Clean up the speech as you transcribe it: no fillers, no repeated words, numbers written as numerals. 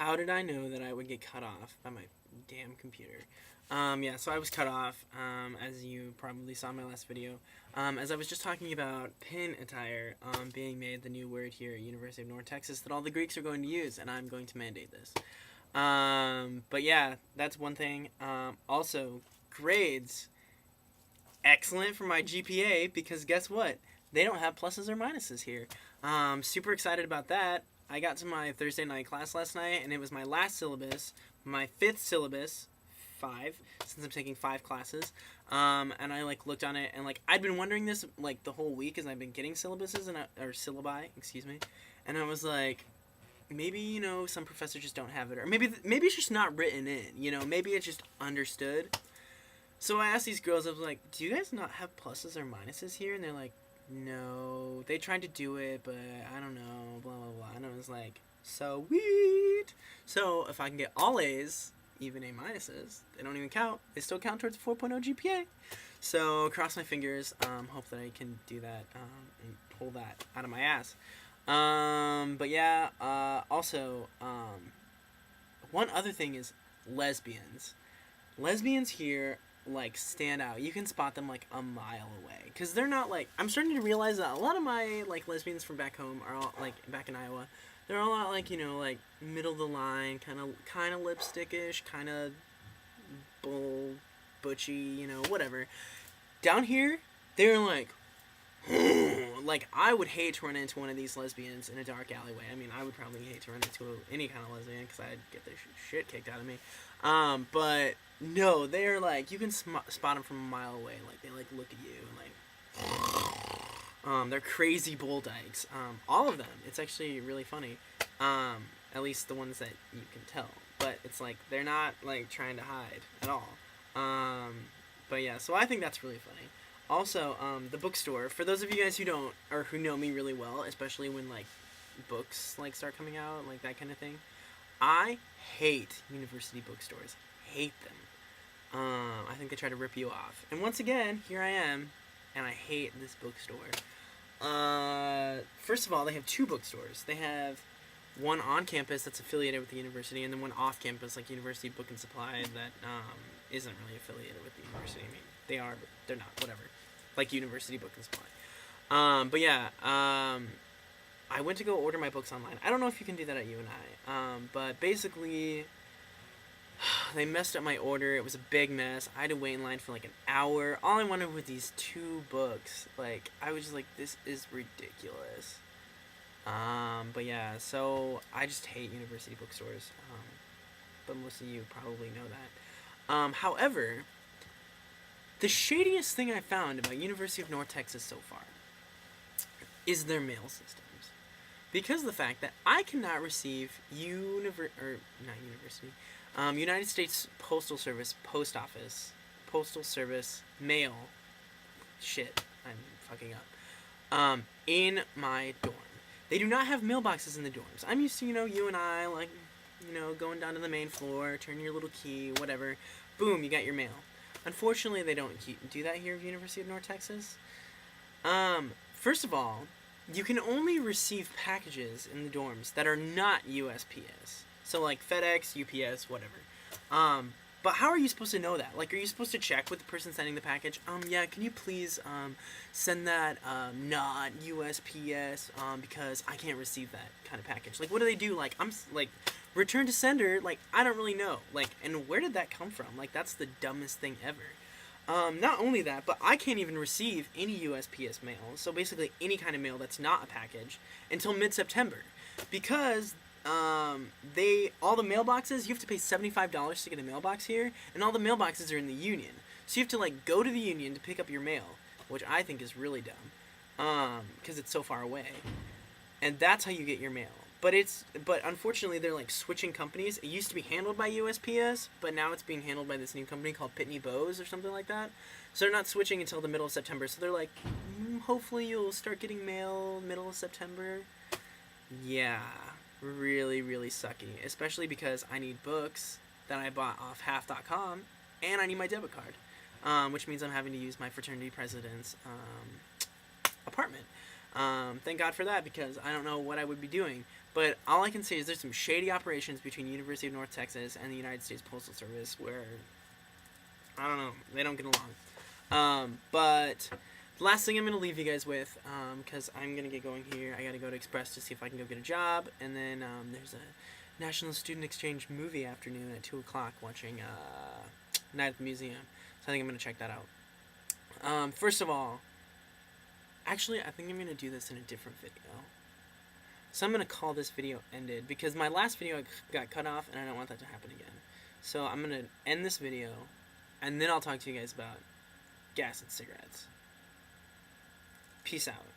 How did I know that I would get cut off by my damn computer? Yeah, so I was cut off, as you probably saw in my last video, as I was just talking about pin attire being made the new word here at University of North Texas that all the Greeks are going to use, and I'm going to mandate this. But yeah, that's one thing. Also, grades. Excellent for my GPA, because guess what? They don't have pluses or minuses here. Super excited about that. I got to my Thursday night class last night, and it was my last syllabus, my 5th syllabus, 5, since I'm taking 5 classes. And I looked on it, and I'd been wondering this the whole week as I've been getting syllabuses or syllabi, excuse me. And I was like, maybe some professors just don't have it, or maybe it's just not written in. Maybe it's just understood. So I asked these girls, I was like, do you guys not have pluses or minuses here? And they're like, no, they tried to do it, but I don't know, blah, blah, blah. And I was like, sweet. So if I can get all A's, even A minuses, they don't even count. They still count towards a 4.0 GPA. So cross my fingers, hope that I can do that and pull that out of my ass. But yeah, also, one other thing is lesbians. Lesbians here stand out. You can spot them a mile away, because they're not I'm starting to realize that a lot of my lesbians from back home are all back in Iowa. They're all out middle of the line, kind of lipstickish, kind of butchy, whatever. Down here, they're I would hate to run into one of these lesbians in a dark alleyway. I mean, I would probably hate to run into any kind of lesbian, because I'd get their shit kicked out of me. But no, they're you can spot them from a mile away. They look at you and they're crazy bull dykes. All of them. It's actually really funny. At least the ones that you can tell. But it's they're not trying to hide at all. But yeah, so I think that's really funny. Also, the bookstore, for those of you guys who don't, or who know me really well, especially when books start coming out, that kind of thing, I hate university bookstores. Hate them. I think they try to rip you off. And once again, here I am, and I hate this bookstore. First of all, they have 2 bookstores. They have one on campus that's affiliated with the university, and then one off campus, University Book and Supply, that isn't really affiliated with the university. I mean, they are, but they're not. Whatever. University Book and Supply. But yeah, I went to go order my books online. I don't know if you can do that at UNI. But basically, they messed up my order. It was a big mess. I had to wait in line for an hour. All I wanted were these 2 books. I was just this is ridiculous. But yeah, so I just hate university bookstores. But most of you probably know that. However, the shadiest thing I found about University of North Texas so far is their mail systems. Because of the fact that I cannot receive United States Postal Service Postal Service mail. Shit, I'm fucking up. In my dorm. They do not have mailboxes in the dorms. I'm used to, you and I, going down to the main floor, turn your little key, whatever. Boom, you got your mail. Unfortunately, they don't do that here at University of North Texas. First of all, you can only receive packages in the dorms that are not USPS. So, FedEx, UPS, whatever. But how are you supposed to know that? Are you supposed to check with the person sending the package? Yeah, can you please, send that, not USPS, because I can't receive that kind of package. What do they do? Return to sender, I don't really know. And where did that come from? That's the dumbest thing ever. Not only that, but I can't even receive any USPS mail, so basically any kind of mail that's not a package, until mid-September. Because all the mailboxes, you have to pay $75 to get a mailbox here, and all the mailboxes are in the union. So you have to go to the union to pick up your mail, which I think is really dumb, because it's so far away. And that's how you get your mail. But unfortunately, they're switching companies. It used to be handled by USPS, but now it's being handled by this new company called Pitney Bowes or something like that. So they're not switching until the middle of September. So they're hopefully you'll start getting mail middle of September. Yeah, really, really sucky. Especially because I need books that I bought off half.com, and I need my debit card, which means I'm having to use my fraternity president's apartment. Thank God for that, because I don't know what I would be doing. But all I can say is there's some shady operations between University of North Texas and the United States Postal Service where, I don't know, they don't get along. But the last thing I'm going to leave you guys with, because I'm going to get going here, I got to go to Express to see if I can go get a job, and then there's a National Student Exchange movie afternoon at 2 o'clock watching Night at the Museum. So I think I'm going to check that out. First of all, actually, I think I'm going to do this in a different video. So I'm going to call this video ended, because my last video got cut off, and I don't want that to happen again. So I'm going to end this video, and then I'll talk to you guys about gas and cigarettes. Peace out.